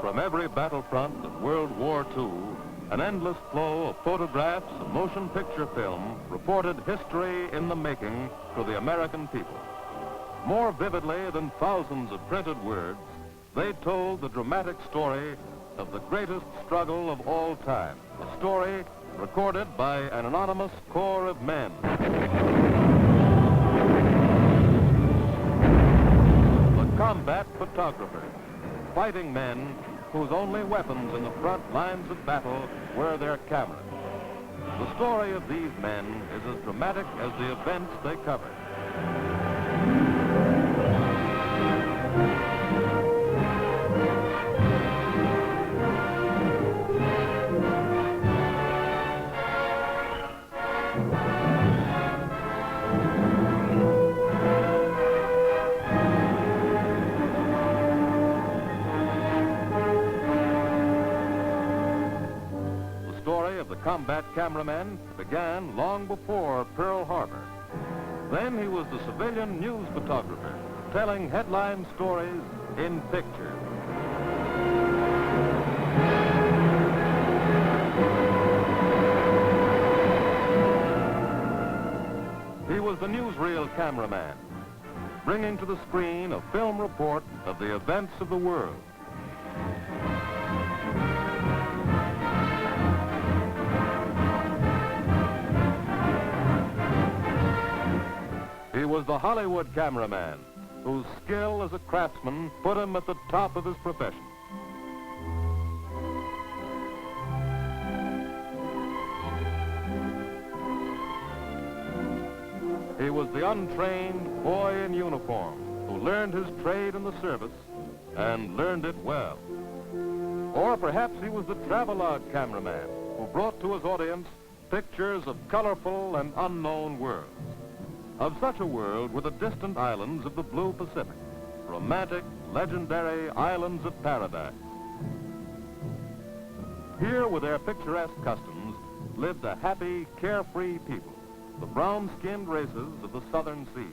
From every battlefront of World War II, an endless flow of photographs and motion picture film reported history in the making to the American people. More vividly than thousands of printed words, they told the dramatic story of the greatest struggle of all time, a story recorded by an anonymous corps of men. The combat photographers, fighting men whose only weapons in the front lines of battle were their cameras. The story of these men is as dramatic as the events they covered. Combat cameraman began long before Pearl Harbor. Then he was the civilian news photographer, telling headline stories in pictures. He was the newsreel cameraman, bringing to the screen a film report of the events of the world. He was the Hollywood cameraman, whose skill as a craftsman put him at the top of his profession. He was the untrained boy in uniform who learned his trade in the service and learned it well. Or perhaps he was the travelogue cameraman who brought to his audience pictures of colorful and unknown worlds. Of such a world were the distant islands of the blue Pacific, romantic, legendary islands of paradise. Here, with their picturesque customs, lived a happy, carefree people, the brown-skinned races of the southern seas.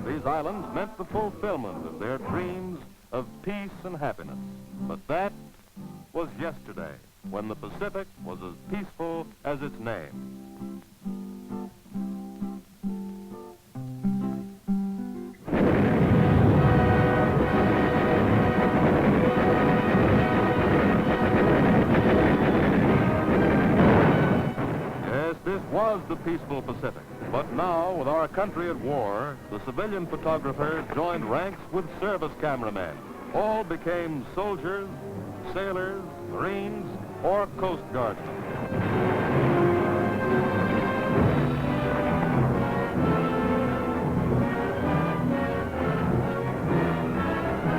These islands meant the fulfillment of their dreams of peace and happiness. But that was yesterday, when the Pacific was as peaceful as its name. Yes, this was the peaceful Pacific. But now, with our country at war, the civilian photographer joined ranks with service cameramen. All became soldiers, sailors, Marines, or Coast Guardsmen.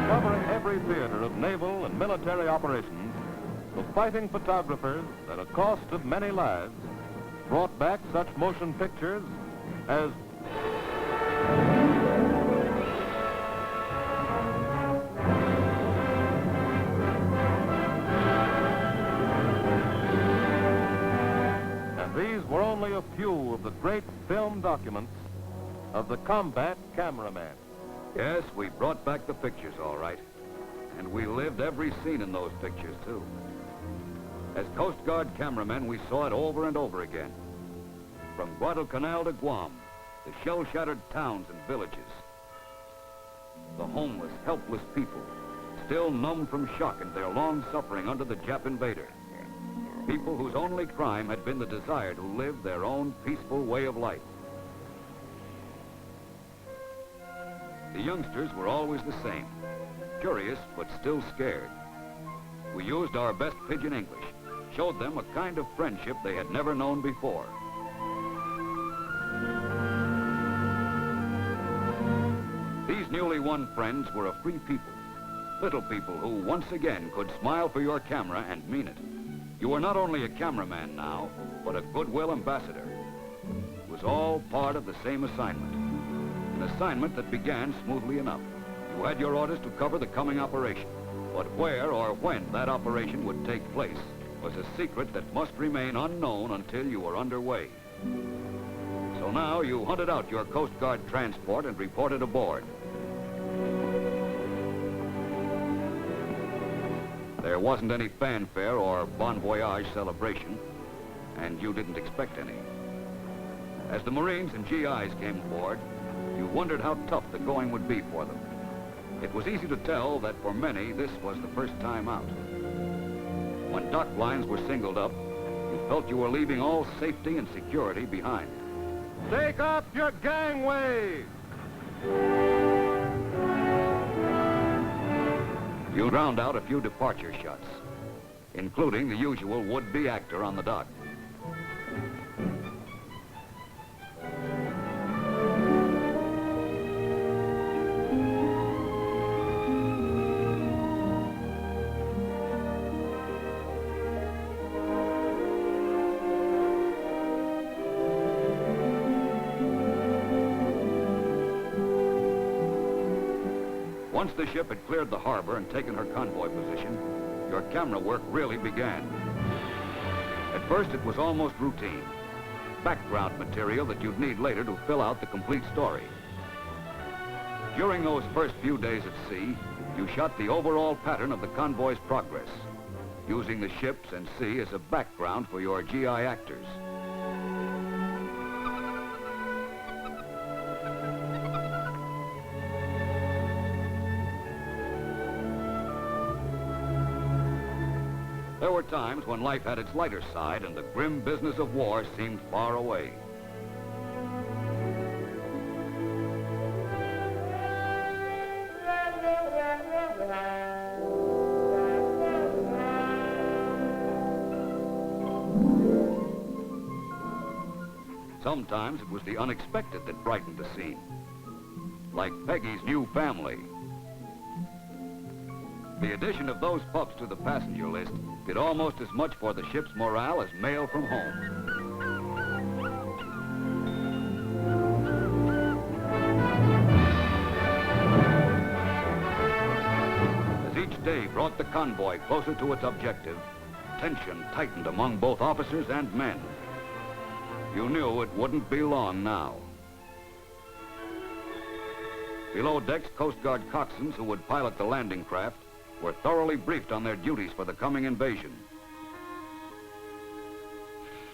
Covering every theater of naval and military operations, the fighting photographers, at a cost of many lives, brought back such motion pictures as and these were only a few of the great film documents of the combat cameraman. Yes, we brought back the pictures, all right. And we lived every scene in those pictures, too. As Coast Guard cameramen, we saw it over and over again. From Guadalcanal to Guam, the shell-shattered towns and villages. The homeless, helpless people, still numb from shock and their long suffering under the Jap invader. People whose only crime had been the desire to live their own peaceful way of life. The youngsters were always the same, curious but still scared. We used our best pidgin English, showed them a kind of friendship they had never known before. These newly won friends were a free people, little people who once again could smile for your camera and mean it. You were not only a cameraman now, but a goodwill ambassador. It was all part of the same assignment. An assignment that began smoothly enough. You had your orders to cover the coming operation. But where or when that operation would take place was a secret that must remain unknown until you were underway. So now you hunted out your Coast Guard transport and reported aboard. There wasn't any fanfare or bon voyage celebration, and you didn't expect any. As the Marines and GIs came aboard, you wondered how tough the going would be for them. It was easy to tell that for many, this was the first time out. When dock lines were singled up, you felt you were leaving all safety and security behind. Take up your gangway! You ground out a few departure shots, including the usual would-be actor on the dock. Once the ship had cleared the harbor and taken her convoy position, your camera work really began. At first, it was almost routine. Background material that you'd need later to fill out the complete story. During those first few days at sea, you shot the overall pattern of the convoy's progress, using the ships and sea as a background for your GI actors. There were times when life had its lighter side and the grim business of war seemed far away. Sometimes it was the unexpected that brightened the scene, like Peggy's new family. The addition of those pups to the passenger list did almost as much for the ship's morale as mail from home. As each day brought the convoy closer to its objective, tension tightened among both officers and men. You knew it wouldn't be long now. Below decks, Coast Guard coxswains who would pilot the landing craft were thoroughly briefed on their duties for the coming invasion.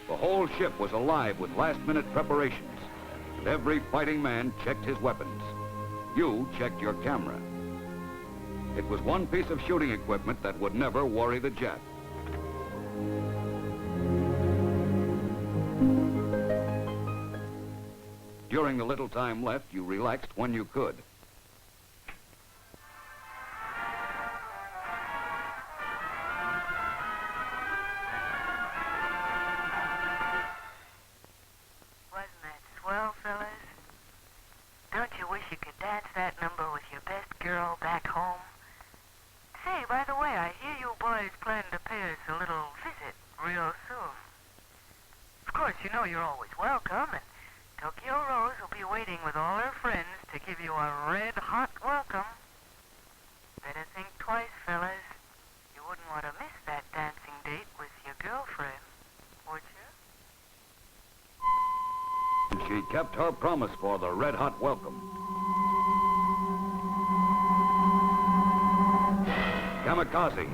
The whole ship was alive with last-minute preparations, and every fighting man checked his weapons. You checked your camera. It was one piece of shooting equipment that would never worry the Jap. During the little time left, you relaxed when you could. You're always welcome, and Tokyo Rose will be waiting with all her friends to give you a red-hot welcome. Better think twice, fellas. You wouldn't want to miss that dancing date with your girlfriend, would you? She kept her promise for the red-hot welcome. Kamikaze.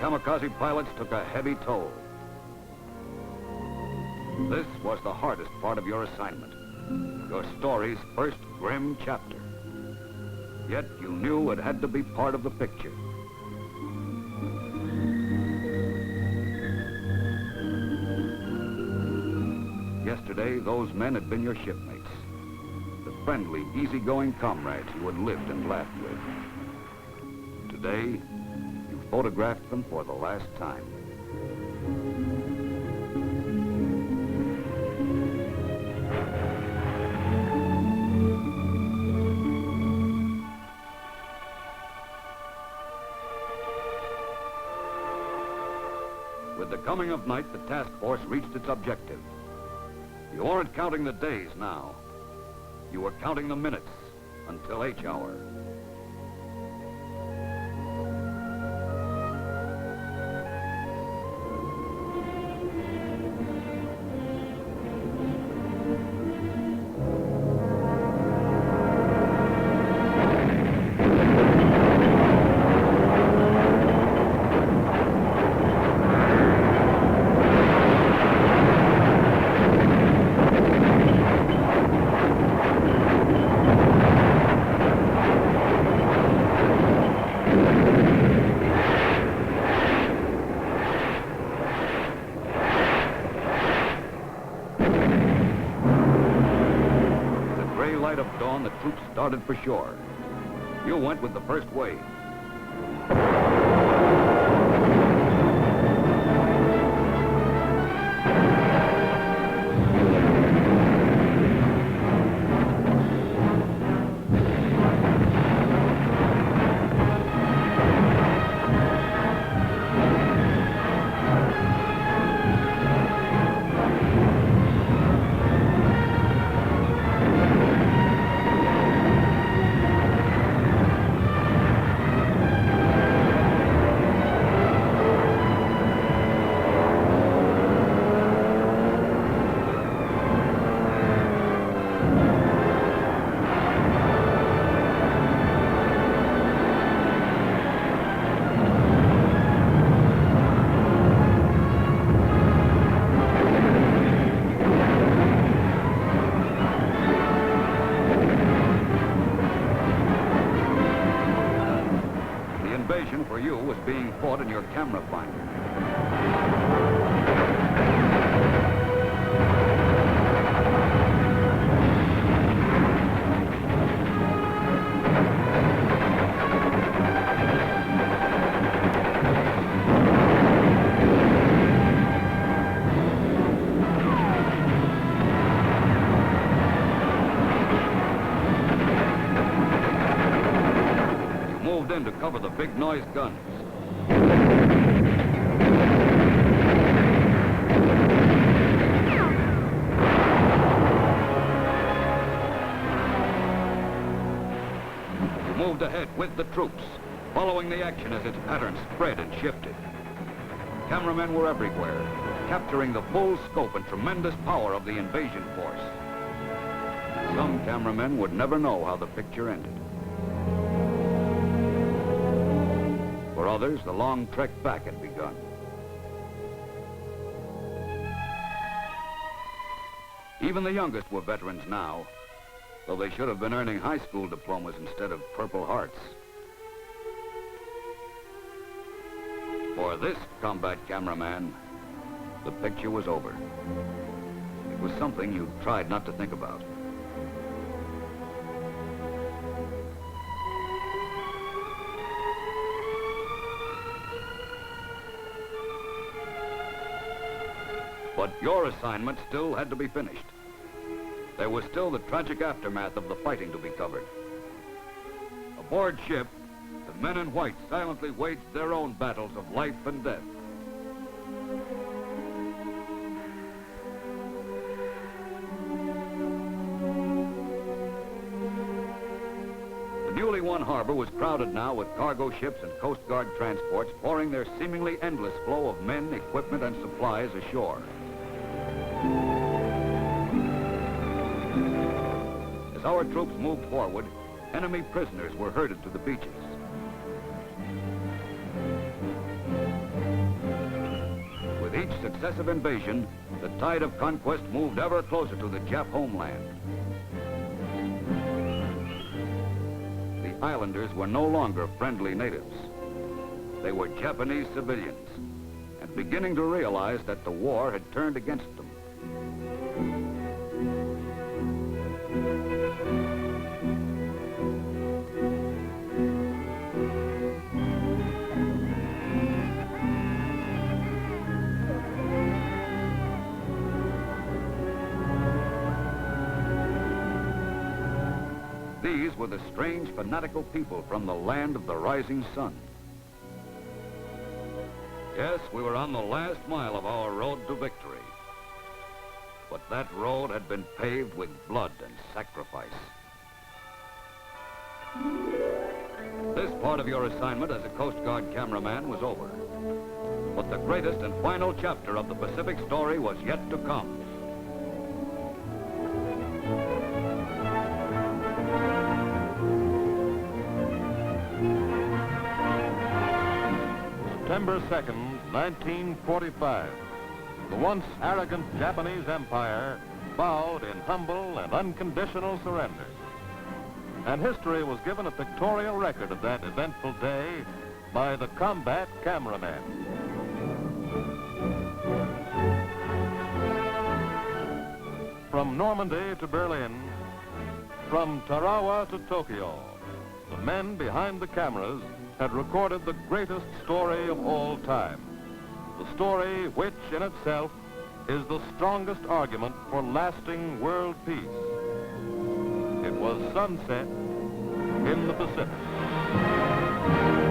kamikaze pilots took a heavy toll. This was the hardest part of your assignment, your story's first grim chapter. Yet you knew it had to be part of the picture. Yesterday, those men had been your shipmates, the friendly, easygoing comrades you had lived and laughed with. Today, you photographed them for the last time. With the coming of night, the task force reached its objective. You weren't counting the days now. You were counting the minutes until H hour. Of dawn, the troops started for shore. You went with the first wave. For you was being fought in your camera finder. In to cover the big noise guns. You moved ahead with the troops, following the action as its pattern spread and shifted. Cameramen were everywhere, capturing the full scope and tremendous power of the invasion force. Some cameramen would never know how the picture ended. For others, the long trek back had begun. Even the youngest were veterans now, though they should have been earning high school diplomas instead of Purple Hearts. For this combat cameraman, the picture was over. It was something you tried not to think about. But your assignment still had to be finished. There was still the tragic aftermath of the fighting to be covered. Aboard ship, the men in white silently waged their own battles of life and death. The newly won harbor was crowded now with cargo ships and Coast Guard transports pouring their seemingly endless flow of men, equipment, and supplies ashore. As our troops moved forward, enemy prisoners were herded to the beaches. successive invasion, the tide of conquest moved ever closer to the Jap homeland. The islanders were no longer friendly natives. They were Japanese civilians, and beginning to realize that the war had turned against them. These were the strange, fanatical people from the land of the rising sun. Yes, we were on the last mile of our road to victory. But that road had been paved with blood and sacrifice. This part of your assignment as a Coast Guard cameraman was over. But the greatest and final chapter of the Pacific story was yet to come. September 2nd, 1945. The once arrogant Japanese Empire bowed in humble and unconditional surrender. And history was given a pictorial record of that eventful day by the combat cameraman. From Normandy to Berlin, from Tarawa to Tokyo, the men behind the cameras had recorded the greatest story of all time. The story which, in itself, is the strongest argument for lasting world peace. It was sunset in the Pacific.